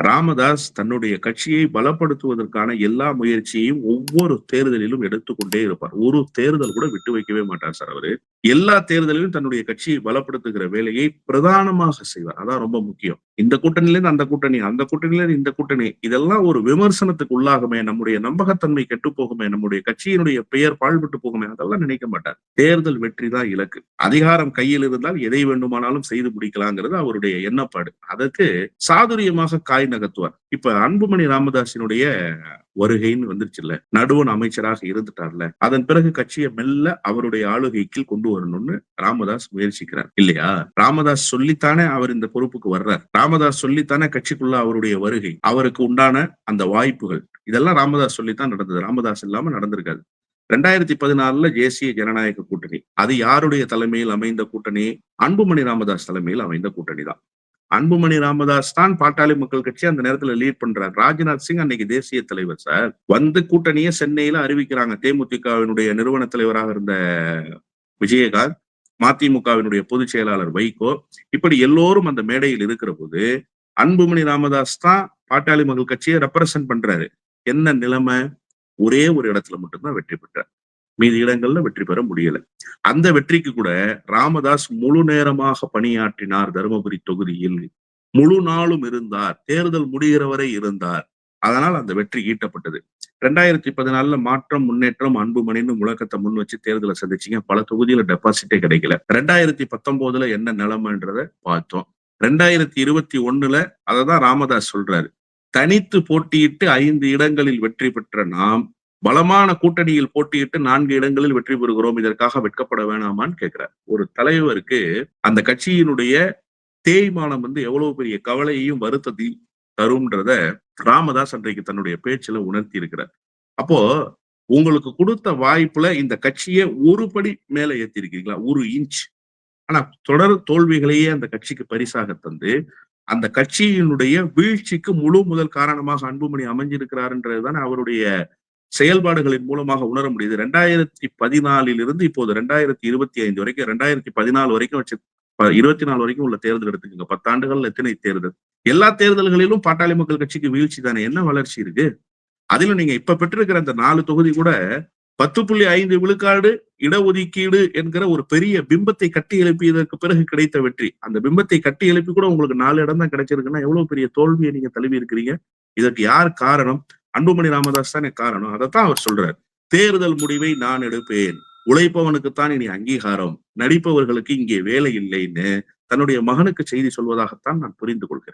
ராமதாஸ் தன்னுடைய கட்சியை பலப்படுத்துவதற்கான எல்லா முயற்சியையும் ஒவ்வொரு தேர்தலிலும் எடுத்துக்கொண்டே இருப்பார். ஒரு தேர்தல் கூட விட்டு வைக்கவே மாட்டார் சார் அவரு. எல்லா தேர்தலிலும் தன்னுடைய கட்சியை பலப்படுத்துகிற வேலையை பிரதானமாக செய்வார். அதான் ரொம்ப முக்கியம். இந்த கூட்டணியில இருந்து அந்த கூட்டணி, அந்த கூட்டணியில இருந்து இந்த கூட்டணி, இதெல்லாம் ஒரு விமர்சனத்துக்கு உள்ளாகுமே, நம்முடைய நம்பகத்தன்மை கெட்டு போகுமே, நம்முடைய கட்சியினுடைய பெயர் பாழ்பட்டு போகுமே, அதெல்லாம் நினைக்க மாட்டார். தேர்தல் வெற்றி தான் இலக்கு. அதிகாரம் கையில் இருந்தால் எதை வேண்டுமானாலும் செய்து முடிக்கலாங்கிறது அவருடைய எண்ணப்பாடு. அதற்கு சாதுரியமாக காய் நகர்த்துவார். இப்ப அன்புமணி ராமதாசினுடைய வருகைன்னு வந்துருச்சுல்ல, நடுவண் அமைச்சராக இருந்துட்டார்ல, அதன் பிறகு கட்சியை மெல்ல அவருடைய ஆளுகைக்கு கொண்டு வரணும்னு ராமதாஸ் முயற்சிக்கிறார் இல்லையா? ராமதாஸ் சொல்லித்தானே அவர் இந்த பொறுப்புக்கு வர்றார். ராமதாஸ் சொல்லித்தானே கட்சிக்குள்ள அவருடைய வருகை, அவருக்கு உண்டான அந்த வாய்ப்புகள், இதெல்லாம் ராமதாஸ் சொல்லித்தான் நடந்தது. ராமதாஸ் இல்லாம நடந்திருக்காது. 2014 தேசிய ஜனநாயக கூட்டணி, அது யாருடைய தலைமையில் அமைந்த கூட்டணி? அன்புமணி ராமதாஸ் தலைமையில் அமைந்த கூட்டணி தான். அன்புமணி ராமதாஸ் தான் பாட்டாளி மக்கள் கட்சி அந்த நேரத்துல லீட் பண்றார். ராஜ்நாத் சிங் அன்னைக்கு தேசிய தலைவர் சார். வந்து கூட்டணியை சென்னையில அறிவிக்கிறாங்க. தேமுதிகவினுடைய நிறுவன தலைவராக இருந்த விஜயகாந்த், மதிமுகவினுடைய பொதுச் செயலாளர் வைகோ, இப்படி எல்லோரும் அந்த மேடையில் இருக்கிற போது அன்புமணி ராமதாஸ் தான் பாட்டாளி மக்கள் கட்சியை ரெப்ரசன்ட் பண்றாரு. என்ன நிலைமை? ஒரே ஒரு இடத்துல மட்டும்தான் வெற்றி பெற்றார். மீதி இடங்கள்ல வெற்றி பெற முடியல. அந்த வெற்றிக்கு கூட ராமதாஸ் முழு நேரமாக பணியாற்றினார். தருமபுரி தொகுதியில் முழு நாளும் இருந்தார். தேர்தல் முடிகிற வரை இருந்தார். அதனால் அந்த வெற்றி ஈட்டப்பட்டது. 2014 மாற்றம், முன்னேற்றம், அன்புமணின்னு முழக்கத்தை முன் வச்சு தேர்தலை சந்திச்சீங்க. பல தொகுதியில டெபாசிட்டே கிடைக்கல. 2019 என்ன நிலைமைன்றத பார்த்தோம். 2021 அததான் ராமதாஸ் சொல்றாரு. தனித்து போட்டியிட்டு 5 இடங்களில் வெற்றி பெற்ற நாம் பலமான கூட்டணியில் போட்டியிட்டு 4 இடங்களில் வெற்றி பெறுகிறோம். இதற்காக வெட்கப்பட வேணாமான்னு கேட்கிறார். ஒரு தலைவருக்கு அந்த கட்சியினுடைய தேய்மானம் எவ்வளவு பெரிய கவலையையும் வருத்தத்தையும் தரும்ன்றத ராமதாஸ் அன்றைக்கு தன்னுடைய பேச்சுல உணர்த்தி இருக்கிறார். அப்போ உங்களுக்கு கொடுத்த வாய்ப்புல இந்த கட்சியை ஒரு படி மேல ஏத்திருக்கீங்களா? 1 இன்ச். ஆனா தொடர் தோல்விகளையே அந்த கட்சிக்கு பரிசாக தந்து அந்த கட்சியினுடைய வீழ்ச்சிக்கு முழு முதல் காரணமாக அன்புமணி அமைஞ்சிருக்கிறார்ன்றதுதான் அவருடைய செயல்பாடுகளின் மூலமாக உணர முடியுது. 2014 இருந்து இப்போது 2025 வரைக்கும், 2014 வரைக்கும் வச்சு 24 வரைக்கும் உள்ள தேர்தல் எடுத்துக்கோங்க. 10 ஆண்டுகள் எத்தனை தேர்தல்? எல்லா தேர்தல்களிலும் பாட்டாளி மக்கள் கட்சிக்கு வீழ்ச்சி தானே. என்ன வளர்ச்சி இருக்கு? அதிலும் நீங்க இப்ப பெற்றிருக்கிற அந்த 4 தொகுதி கூட 10.5 விழுக்காடு இடஒதுக்கீடு என்கிற ஒரு பெரிய பிம்பத்தை கட்டி எழுப்பியதற்கு பிறகு கிடைத்த வெற்றி. அந்த பிம்பத்தை கட்டி எழுப்பி கூட உங்களுக்கு 4 இடம் தான் கிடைச்சிருக்குன்னா எவ்வளவு பெரிய தோல்வியை நீங்க தழுவி இருக்கிறீங்க. இதற்கு யார் காரணம்? அன்புமணி ராமதாஸ் தானே காரணம். அதைத்தான் அவர் சொல்றார். தேர்தல் முடிவை நான் எடுப்பேன், உழைப்பவனுக்குத்தான் இனி அங்கீகாரம், நடிப்பவர்களுக்கு இங்கே வேலை இல்லைன்னு தன்னுடைய மகனுக்கு செய்தி சொல்வதாகத்தான் நான் புரிந்து கொள்கிறேன்.